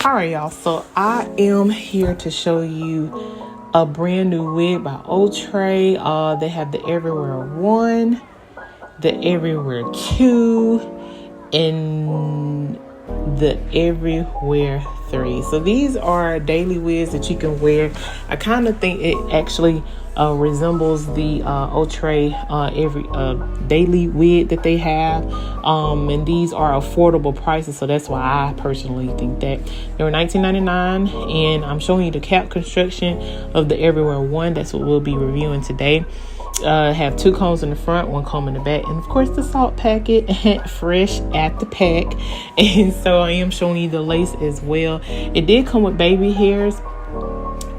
All right, y'all, so I am here to show you a brand new wig by Outre. They have the Everywhere 1, the Everywhere 2, and the Everywhere 3. So these are daily wigs that you can wear. I kind of think it actually resembles the Outre every daily wig that they have, and these are affordable prices, so that's why I personally think that. They were $19.99, and I'm showing you the cap construction of the Everywhere 1. That's what we'll be reviewing today. Have 2 combs in the front, 1 comb in the back, and of course the salt packet fresh at the pack. And so I am showing you the lace as well. It did come with baby hairs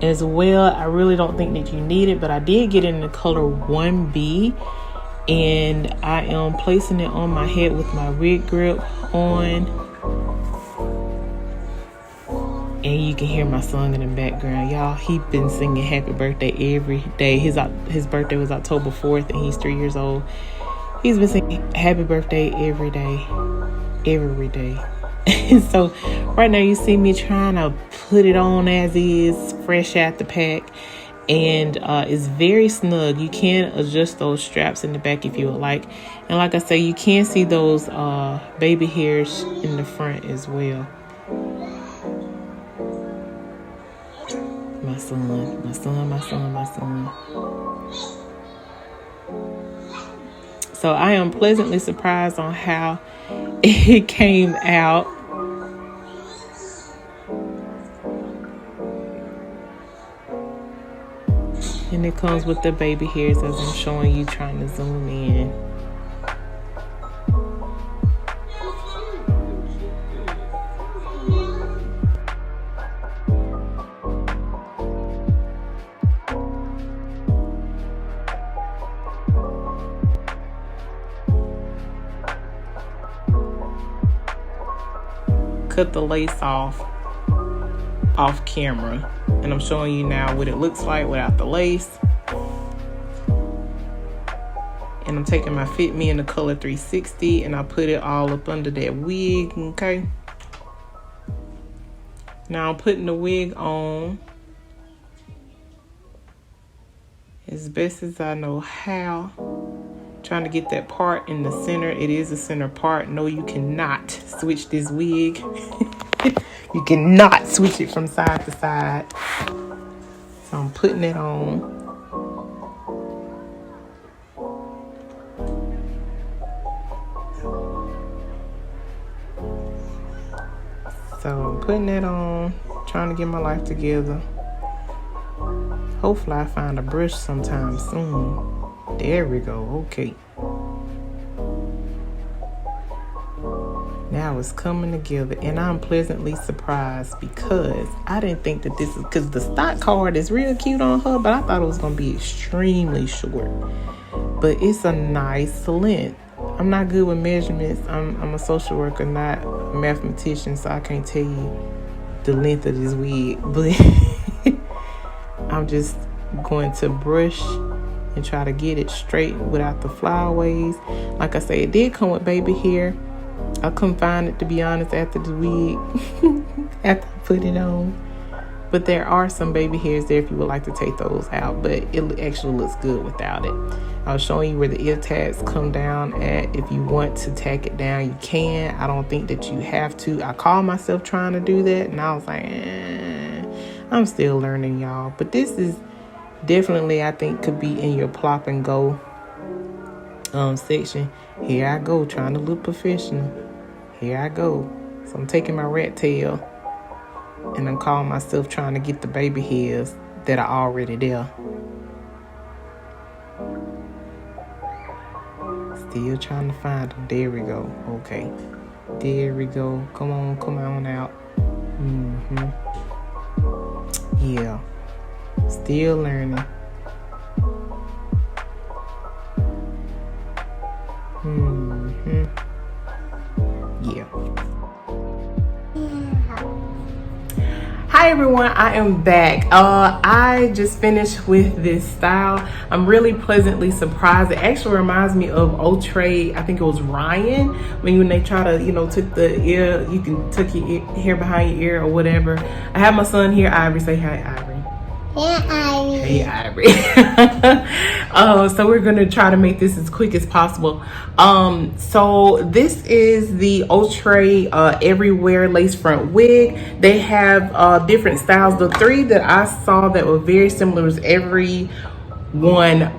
as well. I really don't think that you need it, but I did get it in the color 1B, and I am placing it on my head with my wig grip on. And you can hear my son in the background, y'all. He been singing happy birthday every day. His birthday was October 4th, and he's 3 years old. He's been singing happy birthday every day. So right now you see me trying to put it on as is, fresh out the pack. And it's very snug. You can adjust those straps in the back if you would like. And like I say, you can see those baby hairs in the front as well. My son. So I am pleasantly surprised on how it came out. And it comes with the baby hairs as I'm showing you, trying to zoom in. Cut the lace off camera, and I'm showing you now what it looks like without the lace. And I'm taking my Fit Me in the color 360, and I put it all up under that wig. Okay, now I'm putting the wig on as best as I know how, trying to get that part in the center. It is a center part. No, you cannot switch this wig. You cannot switch it from side to side. So I'm putting it on. Trying to get my life together. Hopefully I find a brush sometime soon. There we go. Okay. Now it's coming together, and I'm pleasantly surprised because I didn't think that this is, because the stock card is real cute on her, but I thought it was going to be extremely short. But it's a nice length. I'm not good with measurements. I'm a social worker, not a mathematician, so I can't tell you the length of this wig. But I'm just going to brush and try to get it straight without the flyaways. Like I say, it did come with baby hair. I couldn't find it, to be honest, after the wig, after I put it on. But there are some baby hairs there if you would like to take those out, but it actually looks good without it. I was showing you where the ear tabs come down at. If you want to tack it down, you can. I don't think that you have to. I called myself trying to do that, and I was like, I'm still learning, y'all. But this is definitely, I think, could be in your plop and go section. Here I go, trying to look professional. Here I go. So I'm taking my rat tail, and I'm calling myself trying to get the baby hairs that are already there. Still trying to find them. There we go. Okay. There we go. Come on out. Yeah. Still learning. Yeah. Hi everyone, I am back. I just finished with this style. I'm really pleasantly surprised. It actually reminds me of Outre. I think it was Ryan, when they try to, took the ear, you can tuck your hair behind your ear or whatever. I have my son here, Ivory. Say hi, Ivory. Hey, Ivory. So we're gonna try to make this as quick as possible. So this is the Outre Everywhere lace front wig. They have different styles. The three that I saw that were very similar was every one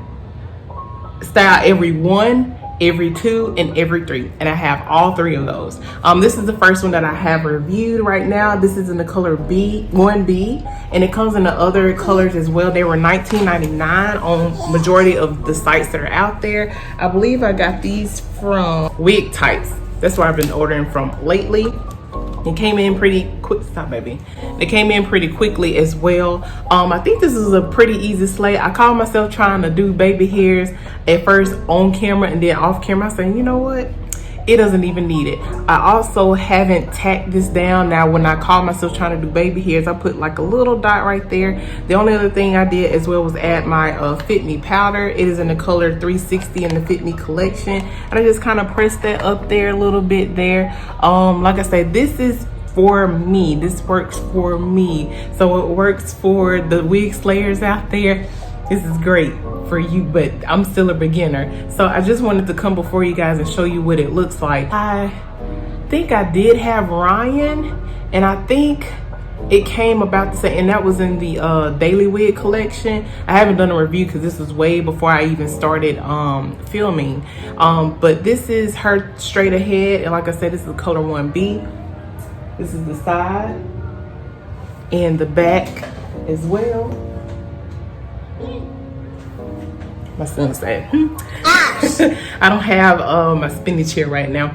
style, every one, every two, and every three, and I have all three of those. This is the first one that I have reviewed right now. This is in the color B1B, and it comes in the other colors as well. They were $19.99 on majority of the sites that are out there. I believe I got these from Wig Types. That's where I've been ordering from lately. It came in pretty quick. Stop, baby. They came in pretty quickly as well. I think this is a pretty easy slay. I caught myself trying to do baby hairs at first on camera and then off camera. I said, you know what? It doesn't even need it. I also haven't tacked this down. Now, when I caught myself trying to do baby hairs, I put like a little dot right there. The only other thing I did as well was add my Fit Me powder. It is in the color 360 in the Fit Me collection. And I just kind of pressed that up there a little bit there. Like I said, this is for me. This works for me. So it works for the wig slayers out there. This is great for you, but I'm still a beginner. So I just wanted to come before you guys and show you what it looks like. I think I did have Ryan, and I think it came about the same, and that was in the Daily Wig collection. I haven't done a review because this was way before I even started filming. But this is her straight ahead, and like I said, this is the color 1B. This is the side and the back as well. My son said, I don't have my spinny chair right now,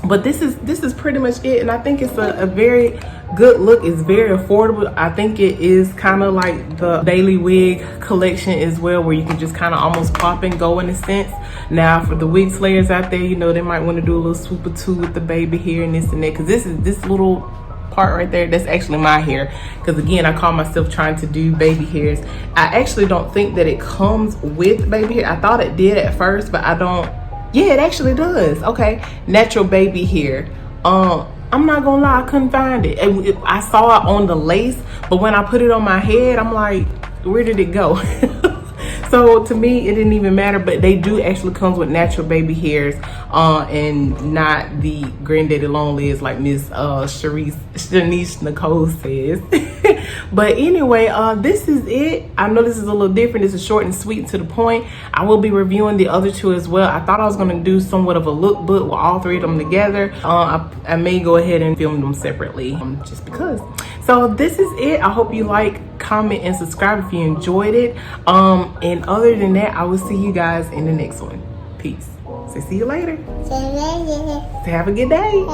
but this is pretty much it, and I think it's a very good look. It's very affordable. I think it is kind of like the Daily Wig collection as well, where you can just kind of almost pop and go in a sense. Now, for the wig slayers out there, they might want to do a little swoop or two with the baby hair and this and that, because this little part right there, that's actually my hair, because again, I caught myself trying to do baby hairs. I actually don't think that it comes with baby hair. I thought it did at first, but I don't. Yeah, it actually does. Okay, natural baby hair. I'm not gonna lie, I couldn't find it. I saw it on the lace, but when I put it on my head, I'm like, where did it go? So to me, it didn't even matter, but they do actually comes with natural baby hairs, and not the granddaddy long legs like Miss Shanice Nicole says. But anyway, this is it. I know this is a little different. This is short and sweet to the point. I will be reviewing the other two as well. I thought I was gonna do somewhat of a lookbook with all three of them together. I may go ahead and film them separately, just because. So this is it. I hope you like, comment, and subscribe if you enjoyed it. And other than that, I will see you guys in the next one. Peace. So see you later. Have a good day.